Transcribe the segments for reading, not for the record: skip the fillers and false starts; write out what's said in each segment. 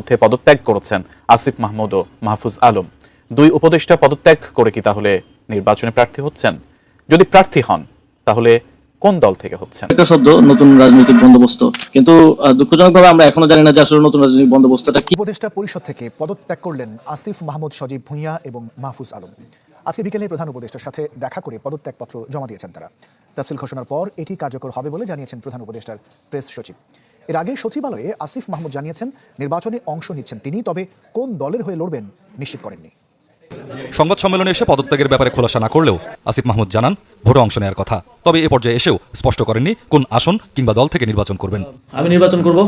মধ্যে পদত্যাগ করেছেন আসিফ মাহমুদ ও মাহফুজ আলম। দুই উপদেষ্টা পদত্যাগ করে কি তাহলে নির্বাচনে প্রার্থী হচ্ছেন? যদি প্রার্থী হন তাহলে কোন দল থেকে হচ্ছেন? একটা শব্দ নতুন রাজনৈতিক বন্দোবস্ত, কিন্তু দুঃখজনকভাবে আমরা এখনো জানি না যে আসলে নতুন রাজনৈতিক বন্দোবস্তটা কি। উপদেষ্টা পরিষদ থেকে পদত্যাগ করলেন আসিফ মাহমুদ সজীব ভুঁইয়া এবং মাহফুজ আলম। আজকে বিকেলে প্রধান উপদেষ্টার সাথে দেখা করে পদত্যাগপত্র জমা দিয়েছেন তারা। তাফসিল ঘোষণার পর এটি কার্যকর হবে বলে জানিয়েছেন প্রধান উপদেষ্টার প্রেস সচিব। এর আগে সচিবালয়ে আসিফ মাহমুদ জানিয়েছেন নির্বাচনে অংশ নিচ্ছেন তিনি, তবে কোন দলের হয়ে লড়বেন নিশ্চিত করেননি। সংবাদ সম্মেলনে এসে পদত্যাগের ব্যাপারে খোলাসা না করলেও আসিফ মাহমুদ জানান ভোটে অংশ নেওয়ার কথা, তবে এ পর্যায়ে এসেও স্পষ্ট করেননি কোন আসন কিংবা দল থেকে নির্বাচন করবেন। আমি নির্বাচন করব,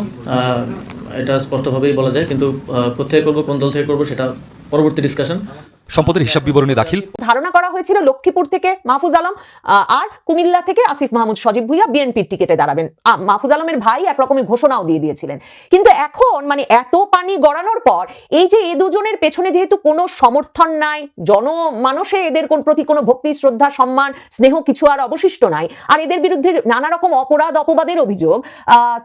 এটা স্পষ্টভাবেই বলা যায়, কিন্তু কোথায় করব, কোন দল থেকে করব, সেটা পরবর্তী ডিসকাশন। সম্পদের হিসাব বিবরণী দাখিল। ধারণা করা হয়েছিল লক্ষ্মীপুর থেকে মাহফুজ আলম আর কুমিল্লা থেকে আসিফ মাহমুদ সজীব ভুঁইয়া বিএনপির টিকেটে দাঁড়াবেন। মাহফুজ আলমের ভাই একরকমের ঘোষণাও দিয়ে দিয়েছিলেন। কিন্তু এখন এত পানি গড়ানোর পর এই যে এই দুজনের পেছনে যেহেতু কোনো সমর্থন নাই, জনমানসে এদের প্রতি কোনো ভক্তি, শ্রদ্ধা, সম্মান, স্নেহ কিছু আর অবশিষ্ট নাই, আর এদের বিরুদ্ধে নানা রকম অপরাধ অপবাদের অভিযোগ,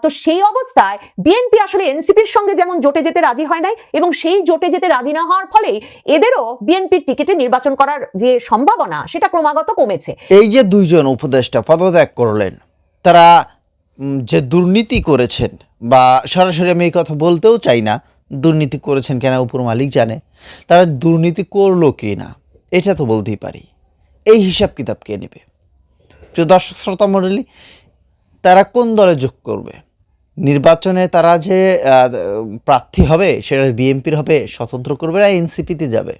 তো সেই অবস্থায় বিএনপি আসলে এনসিপির সঙ্গে যেমন জোটে যেতে রাজি হয় নাই, এবং সেই জোটে যেতে রাজি না হওয়ার ফলেই এদেরও বিএনপির টিকেটে নির্বাচন করার যে সম্ভাবনা সেটা ক্রমাগত কমেছে। এই যে দুইজন উপদেষ্টা পদত্যাগ করলেন, তারা যে দুর্নীতি করেছেন, বা সরাসরি আমি এই কথা বলতেও চাই না, দুর্নীতি করেছেন কেন উপর মালিক জানে, তারা দুর্নীতি করলো কি না এটা তো বলতেই পারি। এই হিসাব কিতাব কে নেবে? প্রিয় দর্শক শ্রোতা মণ্ডলী, তারা কোন দলে যোগ করবে? নির্বাচনে তারা যে প্রার্থী হবে সেটা বিএনপির হবে, স্বতন্ত্র করবে না এনসিপিতে যাবে?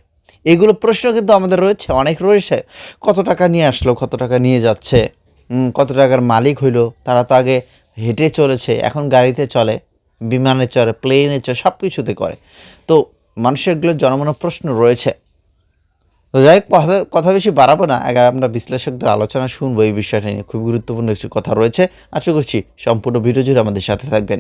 এগুলো প্রশ্ন কিন্তু আমাদের রয়েছে, অনেক রয়েছে। কত টাকা নিয়ে আসলো, কত টাকা নিয়ে যাচ্ছে, কত টাকার মালিক হইলো? তারা তো আগে হেঁটে চলেছে, এখন গাড়িতে চলে, বিমানে চড়ে, প্লেনে চড়ে, সব কিছুতে করে। তো মানুষের এগুলো জনমনের প্রশ্ন রয়েছে। তো যাই হোক, কথা বেশি বাড়াবো না, আগে আমরা বিশ্লেষকদের আলোচনা শুনবো এই বিষয়টা নিয়ে। খুব গুরুত্বপূর্ণ কিছু কথা রয়েছে, আশা করছি সম্পূর্ণ ভিডিও জুড়ে আমাদের সাথে থাকবেন।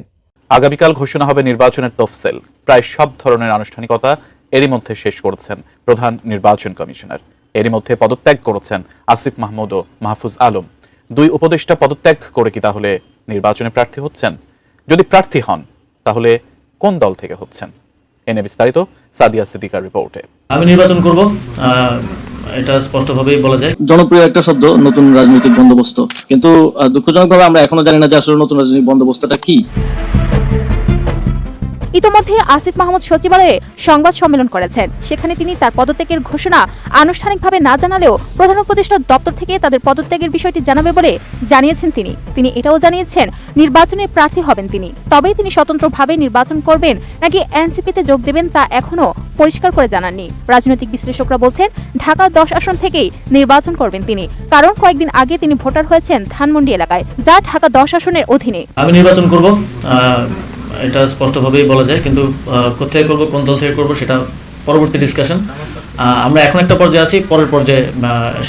আগামীকাল ঘোষণা হবে নির্বাচনের তফসিল। প্রায় সব ধরনের আনুষ্ঠানিকতা এরই মধ্যে শেষ করেছেন প্রধান নির্বাচন কমিশনার। এরই মধ্যে পদত্যাগ করেছেন আসিফ মাহমুদ ও মাহফুজ আলম। দুই উপদেষ্টা পদত্যাগ করে কি তাহলে নির্বাচনে প্রার্থী হচ্ছেন? যদি প্রার্থী হন তাহলে কোন দল থেকে হচ্ছেন? এনে বিস্তারিত সাদিয়া সিদ্দিকার রিপোর্টে। আমি নির্বাচন করব, এটা স্পষ্টভাবেই বলা যায়। জনপ্রিয় একটা শব্দ নতুন রাজনৈতিক বন্দোবস্ত, কিন্তু দুঃখজনকভাবে আমরা এখনো জানি না যে আসলে নতুন রাজনৈতিক বন্দোবস্তটা কি। ইতোমধ্যে আসিফ মাহমুদ সচিবালয়ে সংবাদ সম্মেলন করেছেন। সেখানে তিনি তার পদত্যাগের ঘোষণা আনুষ্ঠানিকভাবে না জানালেও প্রধান উপদেষ্টার দপ্তর থেকে তাদের পদত্যাগের বিষয়টি জানাবে বলে জানিয়েছেন তিনি এটাও জানিয়েছেন নির্বাচনে প্রার্থী হবেন তিনি, তবেই তিনি স্বতন্ত্রভাবে নির্বাচন করবেন নাকি এনসিপিতে যোগ দেবেন তা এখনো পরিষ্কার করে জানাননি। রাজনৈতিক বিশ্লেষকরা বলছেন ঢাকা 10 আসন থেকেই নির্বাচন করবেন তিনি, কারণ কয়েকদিন আগে তিনি ভোটার হয়েছেন ধানমন্ডি এলাকায়, যা ঢাকা 10 আসনের অধীনে। আমি নির্বাচন করব, এটা স্পষ্টভাবেই বলা যায়, কিন্তু কোথায় করব, কোন দল থেকে করব, সেটা পরবর্তী ডিসকাশন। আমরা এখন একটা পর্যায়ে আছি, পরের পর্যায়ে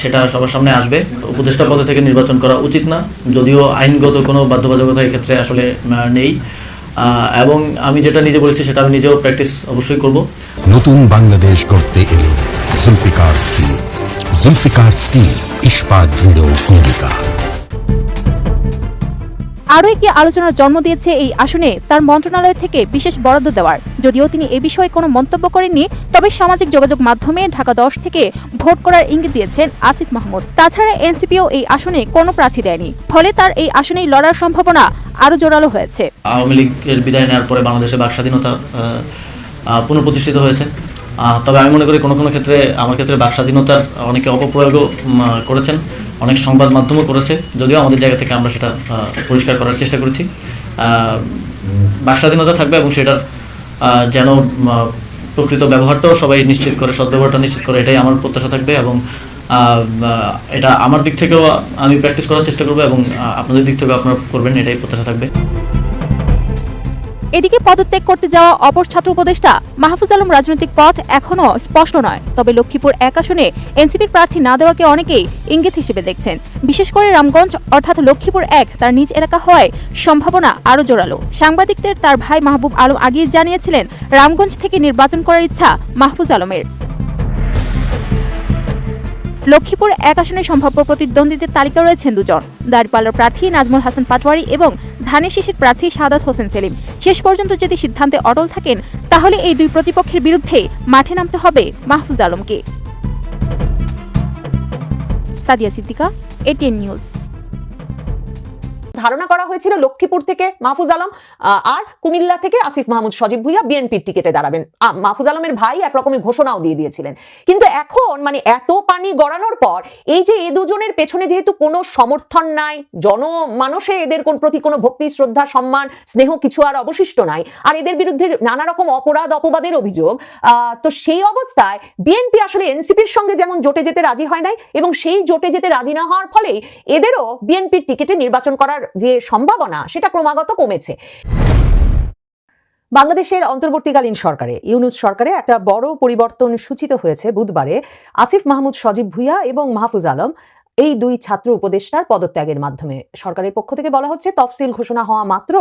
সেটা সবার সামনে আসবে। উপদেষ্টা পদে থেকে নির্বাচন করা উচিত না, যদিও আইনগত কোনো বাধ্যবাধকতা ক্ষেত্রে আসলে নেই, এবং আমি যেটা নিজে বলেছি সেটা আমি নিজেও প্র্যাকটিস অবশ্যই করব। নতুন বাংলাদেশ গড়তে এলো জুলফিকার স্টিল। জুলফিকার স্টিল, ইস্পাত দৃঢ় অঙ্গীকার। আরও একটি আলোচনার জন্ম দিয়েছে এই আসনে তার মন্ত্রণালয় থেকে বিশেষ বরাদ্দ দেওয়ার। যদিও তিনি এ বিষয়ে কোনো মন্তব্য করেননি, তবে সামাজিক যোগাযোগ মাধ্যমে ঢাকা 10 থেকে ভোট করার ইঙ্গিত দিয়েছেন আসিফ মাহমুদ। তাছাড়া এনসিপিও এই আসনে কোনো প্রার্থী দেয়নি, ফলে তার এই আসনেই লড়ার সম্ভাবনা আরো জোরালো হয়েছে। আওয়ামী লীগের বিদায় নেওয়ার পরে বাংলাদেশে বাক স্বাধীনতা পুনঃপ্রতিষ্ঠিত হয়েছে, তবে আমি মনে করি কোনো কোনো ক্ষেত্রে, আমার ক্ষেত্রে বাক স্বাধীনতার অনেকে অপপ্রয়োগও করেছেন, অনেক সংবাদ মাধ্যমও করেছে, যদিও আমাদের জায়গা থেকে আমরা সেটা পরিষ্কার করার চেষ্টা করেছি। বাক স্বাধীনতা থাকবে এবং সেটার যেন প্রকৃত ব্যবহারটাও সবাই নিশ্চিত করে, সদ্ব্যবহারটা নিশ্চিত করে, এটাই আমার প্রত্যাশা থাকবে, এবং এটা আমার দিক থেকেও আমি প্র্যাকটিস করার চেষ্টা করবো, এবং আপনাদের দিক থেকেও আপনারা করবেন, এটাই প্রত্যাশা থাকবে। এদিকে পদত্যাগ করতে যাওয়া অপর ছাত্র উপদেষ্টা মাহফুজ আলম রাজনৈতিক পথ এখনো স্পষ্ট নয়, তবে লক্ষ্মীপুর 1 আসনে এনসিপির প্রার্থী না দেওয়াকে অনেকেই ইঙ্গিত হিসেবে দেখছেন। বিশেষ করে রামগঞ্জ অর্থাৎ লক্ষ্মীপুর 1 তার নিজ এলাকা হওয়ায় সম্ভাবনা আরো জোরালো। সাংবাদিকদের তার ভাই মাহবুব আলম আগেই জানিয়েছিলেন রামগঞ্জ থেকে নির্বাচন করার ইচ্ছা মাহফুজ আলমের। লক্ষ্মীপুর 1 আসনে সম্ভাব্য প্রতিদ্বন্দ্বীদের তালিকা রয়েছেন দুজন, দাঁড়িপাল্লার প্রার্থী নাজমুল হাসান পাটোয়ারি এবং ধানের শীষের প্রার্থী শাহাদাত হোসেন সেলিম। শেষ পর্যন্ত যদি সিদ্ধান্তে অটল থাকেন তাহলে এই দুই প্রতিপক্ষের বিরুদ্ধে মাঠে নামতে হবে মাহফুজ আলমকে। Sadia Siddika, ATN News. ধারণা করা হয়েছিল লক্ষ্মীপুর থেকে মাহফুজ আলম আর কুমিল্লা থেকে আসিফ মাহমুদ সজীব ভুইয়া বিএনপির টিকেটে দাঁড়াবেন। মাহফুজ আলমের ভাই একরকমের ঘোষণাও দিয়ে দিয়েছিলেন। কিন্তু এখন মানে এত পানি গড়ানোর পর এই যে এই দুজনের পেছনে যেহেতু কোনো সমর্থন নাই, জনমানসে এদের প্রতি কোনো ভক্তি, শ্রদ্ধা, সম্মান, স্নেহ কিছু আর অবশিষ্ট নাই, আর এদের বিরুদ্ধে নানা রকম অপরাধ অপবাদের অভিযোগ, তো সেই অবস্থায় বিএনপি আসলে এনসিপির সঙ্গে যেমন জোটে যেতে রাজি হয় নাই, এবং সেই জোটে যেতে রাজি না হওয়ার ফলেই এদেরও বিএনপির টিকেটে নির্বাচন করার যে সম্ভাবনা সেটা ক্রমাগত কমেছে। বাংলাদেশের অন্তর্বর্তীকালীন সরকারে, ইউনূস সরকারে একটা বড় পরিবর্তন সূচিত হয়েছে বুধবারে আসিফ মাহমুদ সজীব ভুইয়া এবং মাহফুজ আলম এই দুই ছাত্র উপদেষ্টার পদত্যাগের মাধ্যমে। সরকারের পক্ষ থেকে বলা হচ্ছে তফসিল ঘোষণা হওয়া মাত্র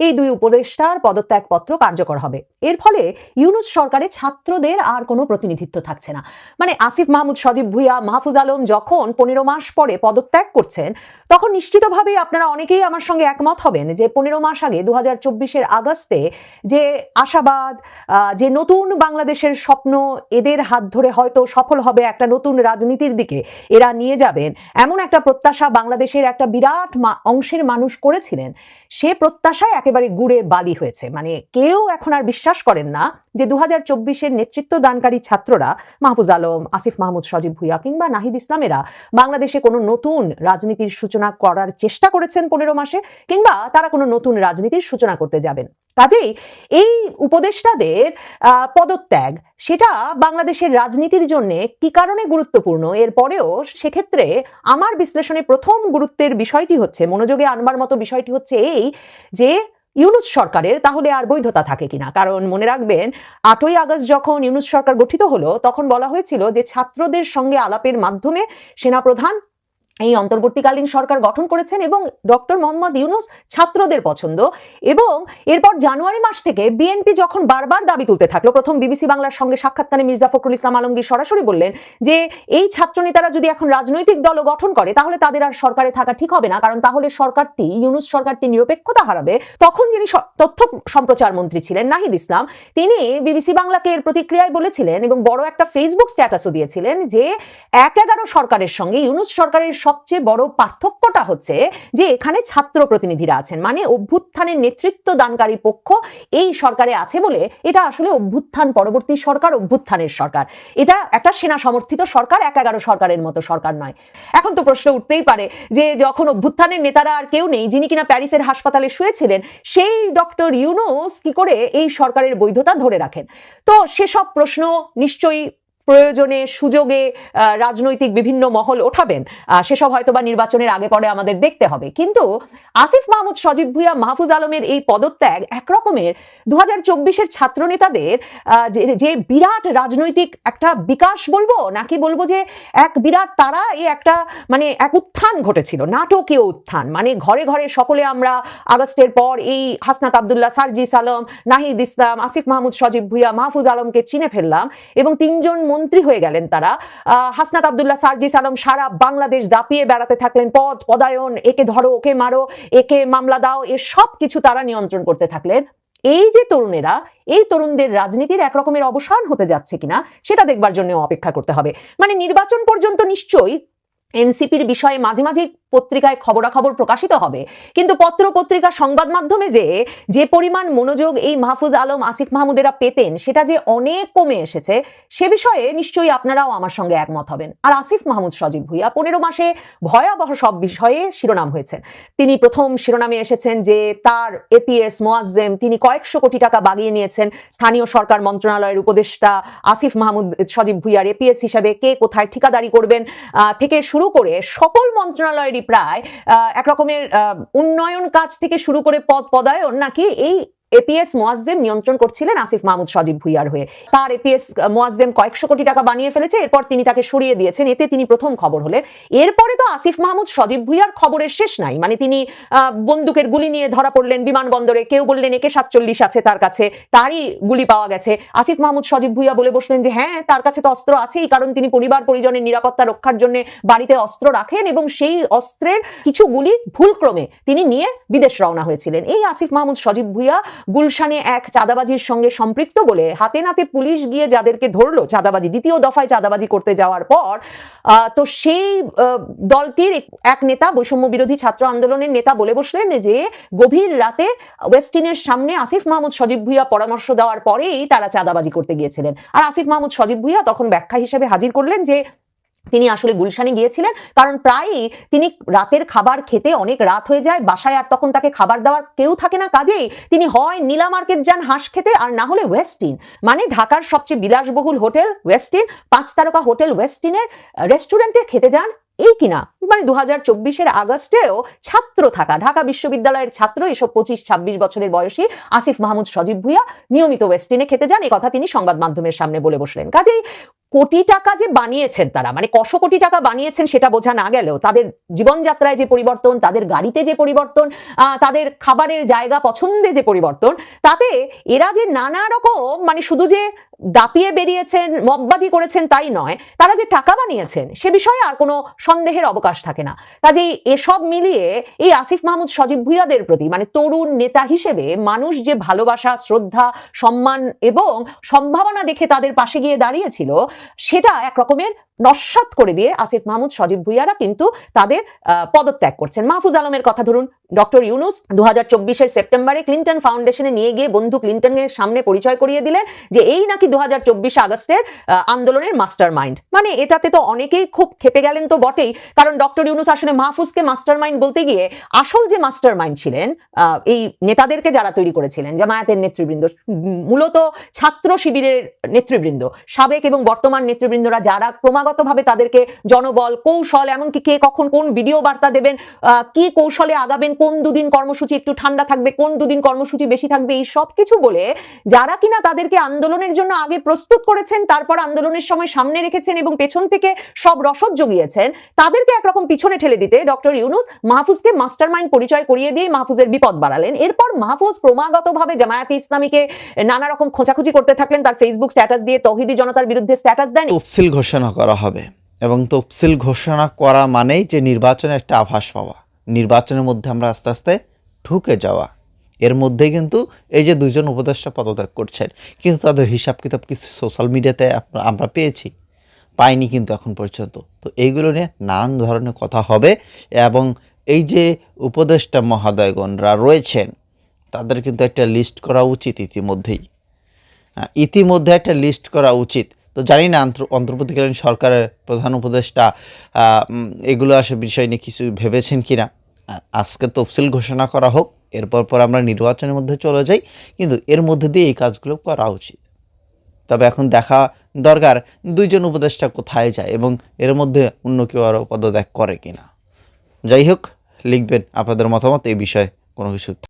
এই দুই উপদেষ্টার পদত্যাগপত্র কার্যকর হবে। এর ফলে ইউনূস সরকারে ছাত্রদের আর কোনো প্রতিনিধিত্ব থাকছে না। মানে আসিফ মাহমুদ সজীব ভুইয়া, মাহফুজ আলম যখন 15 মাস পরে পদত্যাগ করছেন, তখন নিশ্চিতভাবে আপনারা অনেকেই আমার সঙ্গে একমত হবেন যে 15 মাস আগে 2024-এর আগস্টে যে আশাবাদ, যে নতুন বাংলাদেশের স্বপ্ন এদের হাত ধরে হয়তো সফল হবে, একটা নতুন রাজনীতির দিকে এরা নিয়ে যাবেন, এমন একটা প্রত্যাশা বাংলাদেশের একটা বিরাট অংশের মানুষ করেছিলেন, সে প্রত্যাশায় একেবারে গুড়ে বালি হয়েছে। মানে কেউ এখন আর বিশ্বাস করেন না যে 2024-এর নেতৃত্ব দানকারী ছাত্ররা, মাহফুজ আলম, আসিফ মাহমুদ সজীব ভুইয়া কিংবা নাহিদ ইসলামেরা বাংলাদেশে কোনো নতুন রাজনীতির সূচনা করার চেষ্টা করেছেন 15 মাসে, কিংবা তারা কোনো নতুন রাজনীতির সূচনা করতে যাবেন। কাজেই এই উপদেষ্টাদের পদত্যাগ সেটা বাংলাদেশের রাজনীতির জন্য কি কারণে গুরুত্বপূর্ণ, এরপরেও সেক্ষেত্রে আমার বিশ্লেষণে প্রথম গুরুত্বের বিষয়টি হচ্ছে, মনোযোগে আনবার মতো বিষয়টি হচ্ছে এই যে ইউনূস সরকারের তাহলে আর বৈধতা থাকে কিনা। কারণ মনে রাখবেন 8ই আগস্ট যখন ইউনূস সরকার গঠিত হলো, তখন বলা হয়েছিল যে ছাত্রদের সঙ্গে আলাপের মাধ্যমে সেনাপ্রধান এই অন্তর্বর্তীকালীন সরকার গঠন করেছেন এবং ডক্টর মোহাম্মদ ইউনূস ছাত্রদের পছন্দ। এবং এরপর জানুয়ারি মাস থেকে বিএনপি যখন বারবার দাবি তুলতে থাকলো, প্রথম বিবিসি বাংলার সঙ্গে সাক্ষাৎকারে মির্জা ফখরুল ইসলাম আলমগীর সরাসরি বললেন যে এই ছাত্রনেতারা যদি এখন রাজনৈতিক দল গঠন করে তাহলে তাদের আর সরকারে থাকা ঠিক হবে না, কারণ তাহলে সরকারটি, ইউনূস সরকারটি নিরপেক্ষতা হারাবে। তখন যিনি তথ্য সম্প্রচার মন্ত্রী ছিলেন নাহিদ ইসলাম, তিনি বিবিসি বাংলাকে এর প্রতিক্রিয়ায় বলেছিলেন এবং বড় একটা ফেসবুক স্ট্যাটাসও দিয়েছিলেন যে 1-11 সরকারের সঙ্গে ইউনূস সরকারের সবচেয়ে বড় পার্থক্যটা হচ্ছে যে এখানে ছাত্র প্রতিনিধিরা আছেন, মানে অভ্যুত্থানের নেতৃত্ব দানকারী পক্ষ এই সরকারে আছে বলে এটা আসলে অভ্যুত্থান পরবর্তী সরকার, অভ্যুত্থানের সরকার। এটা একটা সেনা সমর্থিত সরকার, 1-11 সরকারের মতো সরকার নয়। এখন তো প্রশ্ন উঠতেই পারে যে যখন অভ্যুত্থানের নেতারা আর কেউ নেই, যিনি কিনা প্যারিসের হাসপাতালে শুয়েছিলেন, সেই ডক্টর ইউনূস কি করে এই সরকারের বৈধতা ধরে রাখেন? তো সেসব প্রশ্ন নিশ্চয়ই প্রয়োজনে সুযোগে রাজনৈতিক বিভিন্ন মহল ওঠাবেন, সেসব হয়তো বা নির্বাচনের আগে পরে আমাদের দেখতে হবে। কিন্তু আসিফ মাহমুদ সজীব ভুইয়া, মাহফুজ আলমের এই পদত্যাগ একরকমের 2024-এর ছাত্র নেতাদের যে বিরাট রাজনৈতিক একটা বিকাশ বলবো, নাকি বলবো যে এক বিরাট তারা এই একটা মানে এক উত্থান ঘটেছিল, নাটকীয় উত্থান। মানে ঘরে ঘরে সকলে আমরা আগস্টের পর এই হাসনাত আব্দুল্লাহ, সার্জিস আলম, নাহিদ ইসলাম, আসিফ মাহমুদ সজীব ভুইয়া, মাহফুজ আলমকে চিনে ফেললাম এবং 3 জন মন্ত্রী হয়ে গেলেন তারা। হাসনাত আব্দুল্লাহ, সার্জিস আলম সারা বাংলাদেশ দাপিয়ে বেড়াতে থাকলেন, পদ পদায়ন, একে ধরো ওকে মারো, একে মামলা দাও, এ সব কিছু তারা নিয়ন্ত্রণ করতে থাকলেন। এই যে তরুণেরা, এই তরুণদের রাজনীতির একরকমের অবসান হতে যাচ্ছে কিনা সেটা দেখবার জন্য অপেক্ষা করতে হবে। মানে নির্বাচন পর্যন্ত নিশ্চয়ই এনসিপির বিষয়ে মাঝে মাঝে পত্রিকায় খবরাখবর প্রকাশিত হবে, কিন্তু পত্র পত্রিকা, সংবাদ মাধ্যমে যে পরিমাণ মনোযোগ এই মাহফুজ আলম, আসিফ মাহমুদেরা পেতেন সেটা যে অনেক কমে এসেছে, সে বিষয়ে নিশ্চয়ই আপনারাও আমার সঙ্গে একমত হবেন। আর আসিফ মাহমুদ সজীব ভুইয়া 15 মাসে ভয়াবহ সব বিষয়ে শিরোনাম হয়েছেন। তিনি প্রথম শিরোনামে এসেছেন যে তার এপিএস মোয়াজ্জেম, তিনি কয়েকশো কোটি টাকা বাগিয়ে নিয়েছেন। স্থানীয় সরকার মন্ত্রণালয়ের উপদেষ্টা আসিফ মাহমুদ সজীব ভুইয়ার এপিএস হিসাবে কে কোথায় ঠিকাদারি করবেন থেকে শুরু করে সকল মন্ত্রণালয়েরই প্রায় একরকমের উন্নয়ন কাজ থেকে শুরু করে পদ পদায়ন নাকি এই এপিএস মোয়াজ্জেম নিয়ন্ত্রণ করছিলেন আসিফ মাহমুদ সজীব ভুইয়ার হয়ে। তার এপিএস মোয়াজ্জেম কয়েকশো কোটি টাকা বানিয়ে ফেলেছে, এরপর তিনি তাকে সরিয়ে দিয়েছেন, এতে তিনি প্রথম খবর হলেন। এরপরে তো আসিফ মাহমুদ সজীব ভুইয়ার খবরের শেষ নাই, মানে তিনি বন্দুকের গুলি নিয়ে ধরা পড়লেন বিমানবন্দরে, কেউ বললেন AK-47 আছে তার কাছে, তারই গুলি পাওয়া গেছে। আসিফ মাহমুদ সজীব ভুইয়া বলে বসলেন যে হ্যাঁ তার কাছে তো অস্ত্র আছেই, কারণ তিনি পরিবার পরিজনের নিরাপত্তা রক্ষার জন্য বাড়িতে অস্ত্র রাখেন এবং সেই অস্ত্রের কিছু গুলি ভুলক্রমে তিনি নিয়ে বিদেশ রওনা হয়েছিলেন। এই আসিফ মাহমুদ সজীব ভুইয়া গুলশানে এক চাঁদাবাজির সঙ্গে সম্পৃক্ত বলে হাতে নাতে পুলিশ গিয়ে যাদেরকে ধরলো চাঁদাবাজি, দ্বিতীয় দফায় চাঁদাবাজি করতে যাওয়ার পর, তো সেই দলটির এক নেতা, বৈষম্য বিরোধী ছাত্র আন্দোলনের নেতা বলে বসলেন যে গভীর রাতে ওয়েস্টিনের সামনে আসিফ মাহমুদ সজীব ভুইয়া পরামর্শ দেওয়ার পরেই তারা চাঁদাবাজি করতে গিয়েছিলেন। আর আসিফ মাহমুদ সজীব ভুইয়া তখন ব্যাখ্যা হিসেবে হাজির করলেন যে তিনি আসলে গুলশানে গিয়েছিলেন কারণ প্রায়ই তিনি রাতের খাবার খেতে অনেক রাত হয়ে যায়, বাসায় আর তখন তাকে খাবার দেওয়ার কেউ থাকে না, কাজেই তিনি হয় নীলা মার্কেট যান হাঁস খেতে, আর না হলে ওয়েস্টিন, মানে ঢাকার সবচেয়ে বিলাসবহুল হোটেল ওয়েস্টিন, 5 তারকা হোটেল ওয়েস্টিনের রেস্টুরেন্টে খেতে যান। এই কিনা মানে 2024-এর আগস্টেও ছাত্র থাকা, ঢাকা বিশ্ববিদ্যালয়ের ছাত্র, এসব 25-26 বছরের বয়সী আসিফ মাহমুদ সজীব ভুইয়া নিয়মিত ওয়েস্টিনে খেতে যান, এই কথা তিনি সংবাদ মাধ্যমের সামনে বলে বসলেন। কাজেই কোটি টাকা যে বানিয়েছেন তারা, মানে কশো কোটি টাকা বানিয়েছেন সেটা বোঝা না গেলেও তাদের জীবনযাত্রায় যে পরিবর্তন, তাদের গাড়িতে যে পরিবর্তন, তাদের খাবারের জায়গা পছন্দে যে পরিবর্তন, তাতে এরা যে নানা রকম মানে শুধু যে দাপিয়ে বেরিয়েছেন মগবাজি করেছেন তাই নয়, তারা যে টাকা বানিয়েছেন সে বিষয়ে আর কোনো সন্দেহের অবকাশ থাকে না। কাজেই এসব মিলিয়ে এই আসিফ মাহমুদ সজীব ভুইয়াদের প্রতি মানে তরুণ নেতা হিসেবে মানুষ যে ভালোবাসা, শ্রদ্ধা, সম্মান এবং সম্ভাবনা দেখে তাদের পাশে গিয়ে দাঁড়িয়েছিল, সেটা এক রকমের নস্যাৎ করে দিয়ে আসিফ মাহমুদ সজীব ভুইয়ারা কিন্তু তাদের পদত্যাগ করছেন। মাহফুজ আলমের কথা ধরুন, ডক্টর ইউনুস 2024-এর সেপ্টেম্বরে ক্লিন্টন ফাউন্ডেশনে নিয়ে গিয়ে বন্ধু ক্লিন্টনের সামনে পরিচয় করিয়ে দিলেন যে এই নাকি 2024 আগস্টের আন্দোলনের মাস্টার মাইন্ড। মানে এটাতে তো অনেকেই খুব খেপে গেলেন তো বটেই, কারণ ডক্টর ইউনুস আসলে মাহফুজকে মাস্টার মাইন্ড বলতে গিয়ে আসল যে মাস্টার মাইন্ড ছিলেন এই নেতাদেরকে যারা তৈরি করেছিলেন, জামায়াতের নেতৃবৃন্দ, মূলত ছাত্র শিবিরের নেতৃবৃন্দ, সাবেক এবং বর্তমান নেতৃবৃন্দরা যারা ক্রমাগতভাবে তাদেরকে জনবল, কৌশল, এমনকি কে কখন কোন ভিডিও বার্তা দেবেন, কি কৌশলে আগাবেন, কোন দুদিন কর্মসূচি একটু ঠান্ডা থাকবে, কোন দুদিন কর্মসূচি বেশি থাকবে, এই সব কিছু বলে যারা কিনা তাদেরকে আন্দোলনের জন্য আগে প্রস্তুত করেছেন, তারপর আন্দোলনের সময় সামনে রেখেছেন এবং পেছন থেকে সব রসদ জুগিয়েছেন, তাদেরকে একরকম পিছনে ঠেলে দিতে ডক্টর ইউনুস মাহফুজকে মাস্টারমাইন্ড পরিচয় করিয়ে দিয়ে মাহফুজের বিপদ বাড়ালেন। এরপর মাহফুজ ক্রমাগতভাবে জামায়াতে ইসলামীকে নানা রকম খোঁচাখুচি করতে থাকলেন, তার ফেসবুক স্ট্যাটাস দিয়ে তৌহিদি জনতার বিরুদ্ধে স্ট্যাটাস দেন। তফসিল ঘোষণা করা হবে এবং তফসিল ঘোষণা করা মানেই যে নির্বাচনে একটা আভাস পাওয়া, নির্বাচনের মধ্যে আমরা আস্তে আস্তে ঢুকে যাওয়া। এর মধ্যে কিন্তু এই যে দুজন উপদেষ্টা পদত্যাগ করছেন, কিন্তু তাদের হিসাব কিতাব কিছু সোশ্যাল মিডিয়াতে আমরা পাইনি কিন্তু এখন পর্যন্ত। তো এইগুলো নিয়ে নানান ধরনের কথা হবে এবং এই যে উপদেষ্টা মহোদয়গণরা রয়েছেন তাদের কিন্তু একটা লিস্ট করা উচিত ইতিমধ্যে একটা লিস্ট করা উচিত। তো জানি না অন্তর্বর্তীকালীন সরকারের প্রধান উপদেষ্টা এগুলো আসলে বিষয় নিয়ে কিছু ভেবেছেন কিনা। আজকে তফসিল ঘোষণা করা হোক, এরপর আমরা নির্বাচনের মধ্যে চলে যাই, কিন্তু এর মধ্যে দিয়ে এই কাজগুলো করা উচিত। তবে এখন দেখা দরকার দুইজন উপদেষ্টা কোথায় যায় এবং এর মধ্যে অন্য কেউ আরও পদত্যাগ করে কিনা। যাই হোক, লিখবেন আপনাদের মতামত এই বিষয়ে কোনো কিছু।